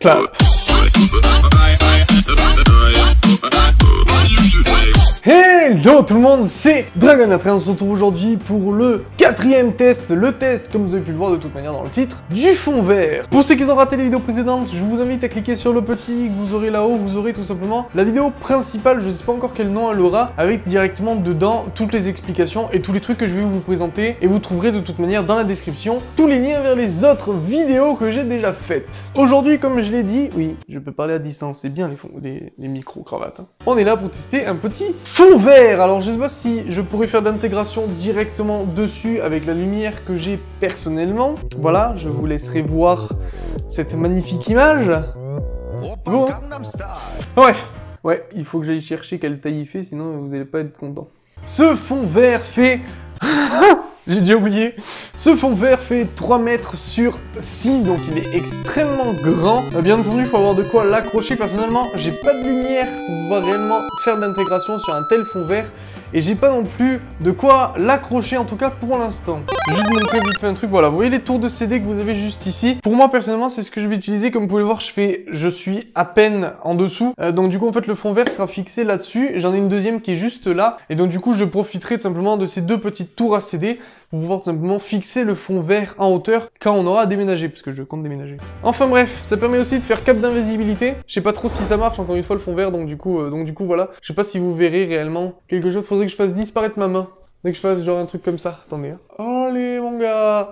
Clap. Hello tout le monde, c'est Dragonatre et on se retrouve aujourd'hui pour le 4e test, le test, comme vous avez pu le voir de toute manière dans le titre, du fond vert. Pour ceux qui ont raté les vidéos précédentes, je vous invite à cliquer sur le petit que vous aurez là-haut, vous aurez tout simplement la vidéo principale, je sais pas encore quel nom elle aura, avec directement dedans toutes les explications et tous les trucs que je vais vous présenter, et vous trouverez de toute manière dans la description tous les liens vers les autres vidéos que j'ai déjà faites. Aujourd'hui, comme je l'ai dit, oui, je peux parler à distance, c'est bien les micro-cravates, hein. On est là pour tester un petit fond vert. Alors je sais pas si je pourrais faire de l'intégration directement dessus avec la lumière que j'ai personnellement. Voilà, je vous laisserai voir cette magnifique image. Bon. Bref, ouais, il faut que j'aille chercher quelle taille il fait, sinon vous allez pas être content. Ce fond vert fait... J'ai déjà oublié. Ce fond vert fait 3 mètres sur 6, donc il est extrêmement grand. Bien entendu, il faut avoir de quoi l'accrocher. Personnellement, j'ai pas de lumière pour pouvoir réellement faire de l'intégration sur un tel fond vert. Et j'ai pas non plus de quoi l'accrocher, en tout cas pour l'instant. Juste montrer vite fait un truc, voilà. Vous voyez les tours de CD que vous avez juste ici. Pour moi, personnellement, c'est ce que je vais utiliser. Comme vous pouvez le voir, je suis à peine en dessous. Donc du coup, en fait, le fond vert sera fixé là-dessus. J'en ai une deuxième qui est juste là. Et donc du coup, je profiterai tout simplement de ces deux petites tours à CD pour pouvoir tout simplement fixer le fond vert en hauteur quand on aura déménagé, parce que je compte déménager. Enfin bref, ça permet aussi de faire cap d'invisibilité. Je sais pas trop si ça marche, encore une fois, le fond vert, donc du coup voilà. Je sais pas si vous verrez réellement quelque chose. Faudrait que je fasse disparaître ma main. Dès que je fasse genre un truc comme ça. Attendez, hein. Allez, mon gars.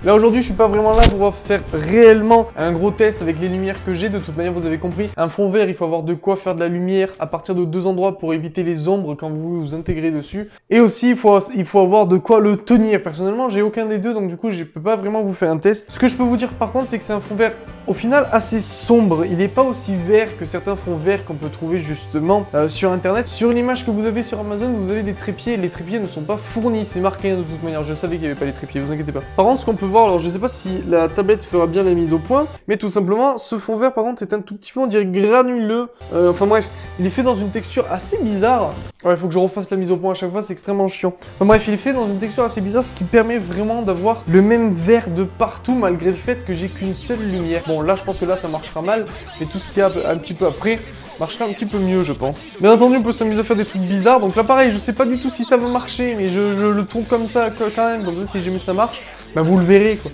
Là aujourd'hui je suis pas vraiment là pour pouvoir faire réellement un gros test avec les lumières que j'ai. De toute manière vous avez compris, un fond vert il faut avoir de quoi faire de la lumière à partir de 2 endroits pour éviter les ombres quand vous vous intégrez dessus. Et aussi il faut avoir de quoi le tenir. Personnellement j'ai aucun des deux, donc du coup je peux pas vraiment vous faire un test. Ce que je peux vous dire par contre c'est que c'est un fond vert au final assez sombre. Il n'est pas aussi vert que certains fonds verts qu'on peut trouver justement sur internet. Sur l'image que vous avez sur Amazon vous avez des trépieds. Les trépieds ne sont pas fournis, c'est marqué de toute manière. Je savais qu'il n'y avait pas les trépieds, vous inquiétez pas. Par contre ce qu'on peut voir, alors je sais pas si la tablette fera bien la mise au point, mais tout simplement ce fond vert par contre est un tout petit peu on dirait granuleux, enfin bref, il est fait dans une texture assez bizarre. Ouais, il faut que je refasse la mise au point à chaque fois, c'est extrêmement chiant. Enfin bref, il est fait dans une texture assez bizarre, ce qui permet vraiment d'avoir le même vert de partout malgré le fait que j'ai qu'une seule lumière. Bon là je pense que là ça marchera mal, mais tout ce qu'il y a un petit peu après marchera un petit peu mieux je pense. Bien entendu on peut s'amuser à faire des trucs bizarres, donc là pareil, je sais pas du tout si ça va marcher, mais je le tourne comme ça quand même, comme ça si jamais ça marche, bah vous le verrez quoi.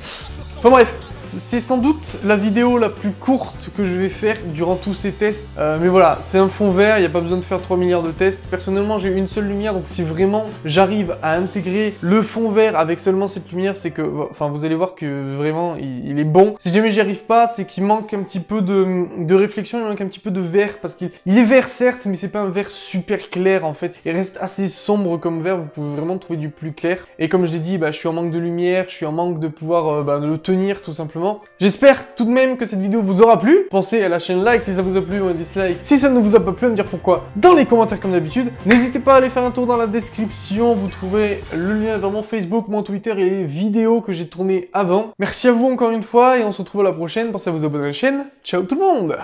Enfin bref, c'est sans doute la vidéo la plus courte que je vais faire durant tous ces tests. Mais voilà, c'est un fond vert, il n'y a pas besoin de faire 3 milliards de tests. Personnellement, j'ai une seule lumière, donc si vraiment j'arrive à intégrer le fond vert avec seulement cette lumière, c'est que, enfin, vous allez voir que vraiment, il est bon. Si jamais j'y arrive pas, c'est qu'il manque un petit peu de réflexion, il manque un petit peu de vert, parce qu'il est vert certes, mais c'est pas un vert super clair en fait. Il reste assez sombre comme vert, vous pouvez vraiment trouver du plus clair. Et comme je l'ai dit, bah, je suis en manque de lumière, je suis en manque de pouvoir le tenir tout simplement. J'espère tout de même que cette vidéo vous aura plu. Pensez à la chaîne like si ça vous a plu ou un dislike si ça ne vous a pas plu, à me dire pourquoi dans les commentaires comme d'habitude. N'hésitez pas à aller faire un tour dans la description, vous trouverez le lien vers mon Facebook, mon Twitter et les vidéos que j'ai tournées avant. Merci à vous encore une fois et on se retrouve à la prochaine. Pensez à vous abonner à la chaîne. Ciao tout le monde!